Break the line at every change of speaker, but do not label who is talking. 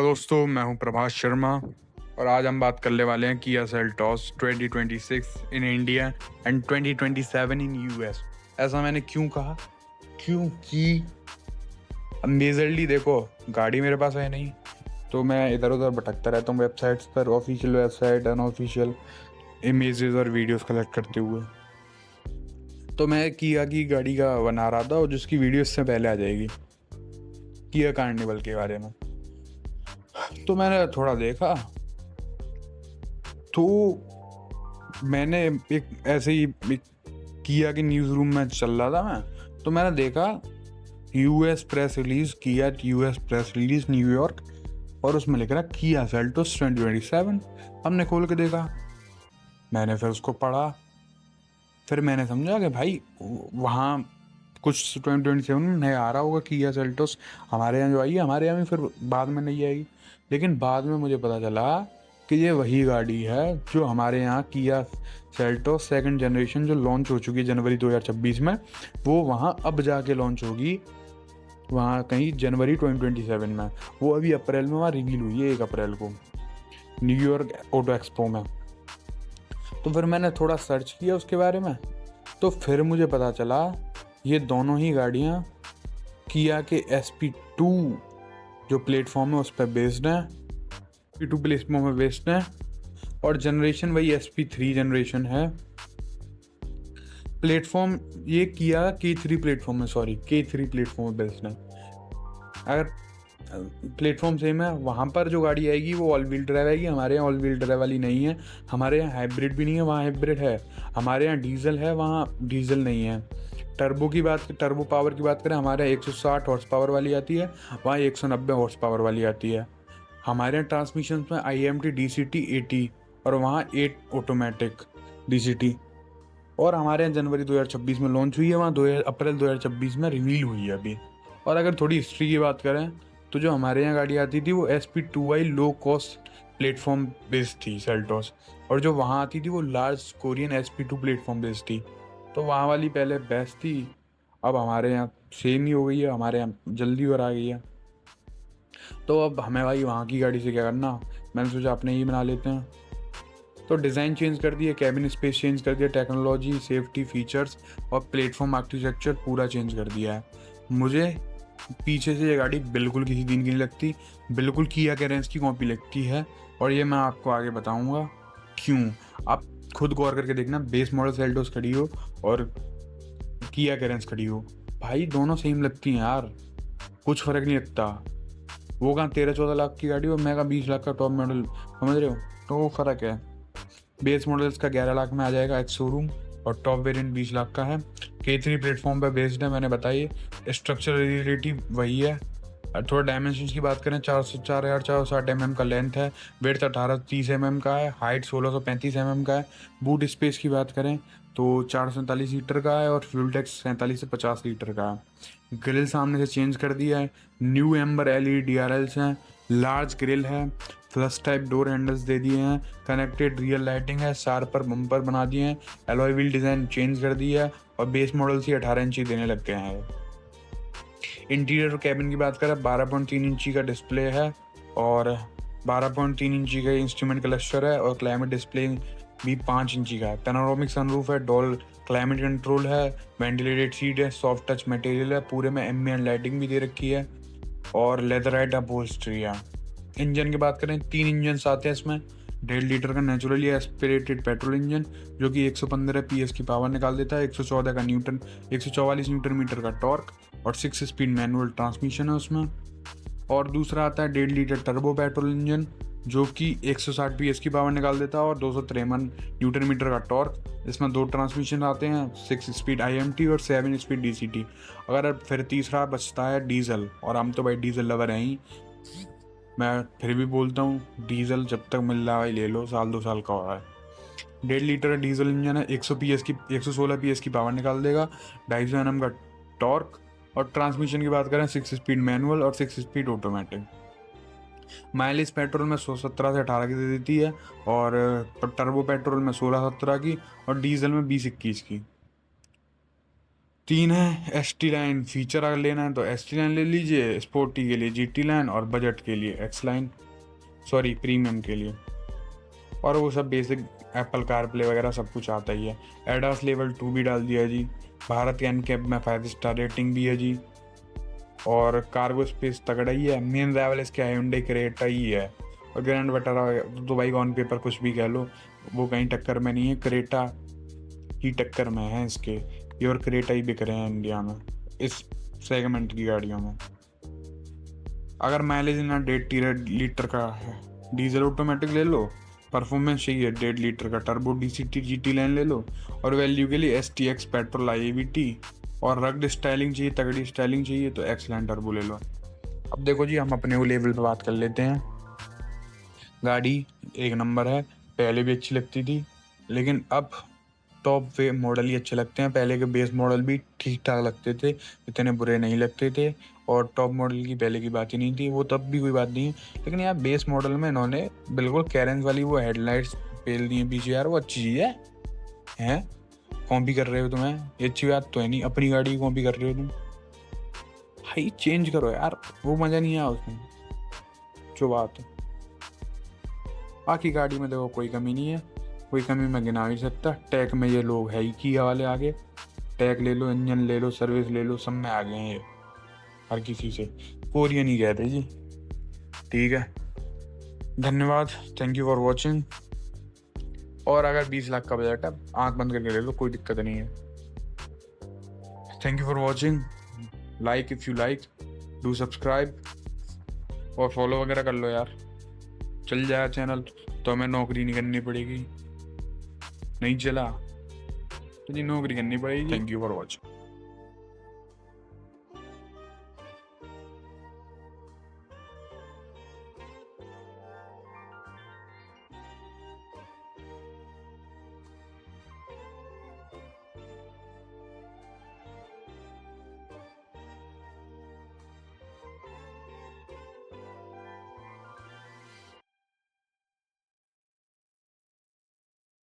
दोस्तों, मैं हूं प्रभास शर्मा और आज हम बात करने वाले हैं Kia Seltos 2026 in India and 2027 in US. ऐसा मैंने क्यों कहा? क्योंकि अब मेजरली देखो, गाड़ी मेरे पास है नहीं, तो मैं इधर उधर भटकता रहता हूँ वेबसाइट्स पर, ऑफिशियल वेबसाइट, अनऑफिशियल इमेजेस और वीडियोस कलेक्ट करते हुए। तो मैं किया की गाड़ी का बना रहा था और जिसकी वीडियो इससे पहले आ जाएगी, किया कार्निवल के बारे में। तो मैंने थोड़ा देखा, तो मैंने एक ऐसे ही एक किया के न्यूज़ रूम में चल रहा था मैं, तो मैंने देखा यूएस प्रेस रिलीज, किया यूएस प्रेस रिलीज न्यूयॉर्क, और उसमें लिख रहा किया सेल्टोस 2027। हमने खोल के देखा, मैंने फिर उसको पढ़ा, फिर मैंने समझा कि भाई वहाँ कुछ 2027 में नया आ रहा होगा किया सेल्टोस, हमारे यहाँ जो आई है, हमारे यहाँ भी फिर बाद में नहीं आएगी। लेकिन बाद में मुझे पता चला कि ये वही गाड़ी है जो हमारे यहाँ किया सेल्टोस सेकंड जनरेशन जो लॉन्च हो चुकी है जनवरी 2026 में, वो वहाँ अब जाके लॉन्च होगी, वहाँ कहीं जनवरी 2027 में। वो अभी अप्रैल में वहाँ रिवील हुई है, 1 अप्रैल को, न्यूयॉर्क ऑटो एक्सपो में। तो फिर मैंने थोड़ा सर्च किया उसके बारे में, तो फिर मुझे पता चला ये दोनों ही गाड़ियाँ किया के SP2 जो प्लेटफॉर्म है उस पर बेस्ड हैं, SP2 प्लेटफॉर्म में बेस्ड हैं, और जनरेशन वही SP3 जनरेशन है। प्लेटफॉर्म ये किया K3 प्लेटफॉर्म है, सॉरी K3 प्लेटफॉर्म बेस्ड है। अगर प्लेटफॉर्म सेम है, वहाँ पर जो गाड़ी आएगी वो ऑल व्हील ड्राइव आएगी, हमारे यहाँ ऑल व्हील ड्राइव वाली नहीं है। हमारे यहाँ हाइब्रिड भी नहीं है, वहाँ हाइब्रिड है। हमारे यहाँ डीजल है, वहाँ डीजल नहीं है। टर्बो पावर की बात करें, हमारे यहाँ 160 हॉर्स पावर वाली आती है, वहाँ 190 हॉर्स पावर वाली आती है। हमारे यहाँ ट्रांसमिशन में IMT DCT 80 और वहाँ 8 ऑटोमेटिक DCT। और हमारे यहाँ जनवरी 2026 में लॉन्च हुई है, वहाँ 2 अप्रैल 2026 में रिवील हुई है अभी। और अगर थोड़ी हिस्ट्री की बात करें, तो जो हमारे यहाँ गाड़ी आती थी वो SP2i low cost platform based थी सेल्टोस, और जो वहाँ आती थी वो large Korean SP2 platform based थी। तो वहाँ वाली पहले बेस्ट थी, अब हमारे यहाँ सेम ही हो गई है, हमारे यहाँ जल्दी और आ गई है। तो अब हमें भाई वहाँ की गाड़ी से क्या करना, मैंने सोचा अपने ही बना लेते हैं। तो डिज़ाइन चेंज कर दिया, कैबिन स्पेस चेंज कर दिया, टेक्नोलॉजी, सेफ्टी फीचर्स और प्लेटफॉर्म आर्किटेक्चर पूरा चेंज कर दिया है। मुझे पीछे से ये गाड़ी बिल्कुल किसी दिन की नहीं लगती, बिल्कुल किया कैरेंस की कॉपी लगती है, और ये मैं आपको आगे बताऊंगा क्यों। आप खुद गौर करके देखना, बेस मॉडल सेल्टोस खड़ी हो और किया कैरेंस खड़ी हो, भाई दोनों सेम लगती हैं यार, कुछ फ़र्क नहीं लगता। वो कहाँ 13-14 लाख की गाड़ी हो, मैं कहाँ 20 लाख का टॉप मॉडल, समझ रहे हो? तो वो फ़र्क है। बेस मॉडल इसका 11 लाख में आ जाएगा एक्स शोरूम, और टॉप वेरिएंट 20 लाख का है। K3 प्लेटफॉर्म पर बेस्ड है, मैंने बताइए। स्ट्रक्चरलिटी वही है। थोड़ा डायमेंशंस की बात करें, 4,460 mm का लेंथ है, वेड्थ 1830 mm का है, हाइट 1635 mm का है। बूट स्पेस की बात करें तो 447 लीटर का है, और फ्यूल टैक्स 47 से 50 लीटर का है। ग्रिल सामने से चेंज कर दिया है, न्यू एम्बर LED DRLs हैं, लार्ज ग्रिल है, फ्लश टाइप डोर हैंडल्स दे दिए हैं, कनेक्टेड रियर लाइटिंग है, शार्पर बम्पर बना दिए हैं, एलॉय व्हील डिज़ाइन चेंज कर दिया है, और बेस मॉडल से 18 इंची देने लग गए हैं। इंटीरियर और कैबिन की बात करें, 12.3 इंची का डिस्प्ले है, और 12.3 इंची का इंस्ट्रूमेंट क्लस्टर है, और क्लाइमेट डिस्प्ले भी 5 इंची का है। पैनोरामिक सनरूफ है, डोल क्लाइमेट कंट्रोल है, वेंटिलेटेड सीट है, सॉफ्ट टच मटेरियल है, पूरे में एम्बिएंट लाइटिंग भी दे रखी है, और लेदराइट अपहोल्स्ट्री है। इंजन की बात करें, 3 इंजन आते हैं इसमें। 1.5 लीटर का नेचुरली एस्पिरेटेड पेट्रोल इंजन जो कि 115 PS की पावर निकाल देता है, 114 का 144 न्यूटन मीटर का टॉर्क, और 6 स्पीड मैनुअल ट्रांसमिशन है उसमें। और दूसरा आता है 1.5 लीटर टर्बो पेट्रोल इंजन जो कि 160 PS की पावर निकाल देता है, और 253 न्यूटन मीटर का टॉर्क। इसमें 2 ट्रांसमिशन आते हैं, 6 स्पीड IMT और 7 स्पीड DCT। अगर फिर तीसरा बचता है डीजल, और हम तो भाई डीजल लवर हैं ही, मैं फिर भी बोलता हूँ डीजल जब तक मिल रहा है ले लो, 1-2 साल का हो रहा है। 1.5 लीटर डीजल इंजन है, 116 PS की पावर निकाल देगा, 250 Nm का टॉर्क, और ट्रांसमिशन की बात करें 6 स्पीड मैनुअल और 6 स्पीड ऑटोमेटिक। माइलेज पेट्रोल में 17 से 18 की दे देती है, और टर्बो पेट्रोल में 16-17 की, और डीजल में 20-21 की। 3 है ST लाइन। फीचर अगर लेना है तो ST लाइन ले लीजिए, स्पोर्टी के लिए GT लाइन और बजट के लिए X लाइन, सॉरी प्रीमियम के लिए। और वो सब बेसिक एप्पल कारप्ले वगैरह सब कुछ आता ही है। एडास लेवल 2 भी डाल दिया जी। भारत के एनकैप में 5 स्टार रेटिंग भी है जी। और कार्गो स्पेस तगड़ा ही है। मेन राइवल इसके Hyundai क्रेटा ही है। और ग्रैंड विटारा तो भाई ऑन पेपर कुछ भी कह लो, वो कहीं टक्कर में नहीं है, क्रेटा ही टक्कर में है इसके। प्योर क्रेटा ही बिक रहे हैं इंडिया में इस सेगमेंट की गाड़ियों में। अगर माइलेज ना 1.5 लीटर का है, डीजल ऑटोमेटिक ले लो। परफॉर्मेंस चाहिए 1.5 लीटर का टर्बो DCT GT लाइन ले लो। और वैल्यू के लिए STX पेट्रोल IAVT। और रग्ड स्टाइलिंग चाहिए, तगड़ी स्टाइलिंग चाहिए तो X लाइन टर्बो ले लो। अब देखो जी, हम अपने वो लेवल पे बात कर लेते हैं। गाड़ी एक नंबर है, पहले भी अच्छी लगती थी, लेकिन अब टॉप वे मॉडल ही अच्छे लगते हैं। पहले के बेस मॉडल भी ठीक ठाक लगते थे, इतने बुरे नहीं लगते थे। और टॉप मॉडल की पहले की बात ही नहीं थी, वो तब भी कोई बात नहीं है। लेकिन यार बेस मॉडल में इन्होंने बिल्कुल कैरेंस वाली वो हेडलाइट्स पेल दी हैं पीछे, यार वो अच्छी चीज़ है। कॉपी कर रहे हो तुम्हें, ये अच्छी बात तो है नहीं, अपनी गाड़ी की कॉपी कर रहे हो तुम। भाई चेंज करो यार, वो मज़ा नहीं आया उसमें जो बात है। बाकी गाड़ी में देखो कोई कमी नहीं है, कोई कमी मैं गिना नहीं सकता। टैग में ये लोग है ही किया वाले आगे। टैग ले लो, इंजन ले लो, सर्विस ले लो, सब में आ गए हैं ये, हर किसी से। कोरियन ही कहते जी। ठीक है, धन्यवाद, थैंक यू फॉर वॉचिंग। और अगर 20 लाख का बजट है, आंख बंद करके ले लो, कोई दिक्कत नहीं है। Thank you for watching. Like if you like, do subscribe और फॉलो वगैरह कर लो यार, चल जाएगा चैनल तो हमें नौकरी नहीं करनी पड़ेगी। नहीं चला तो जी नौकरी करनी पड़ेगी। Thank you for watching.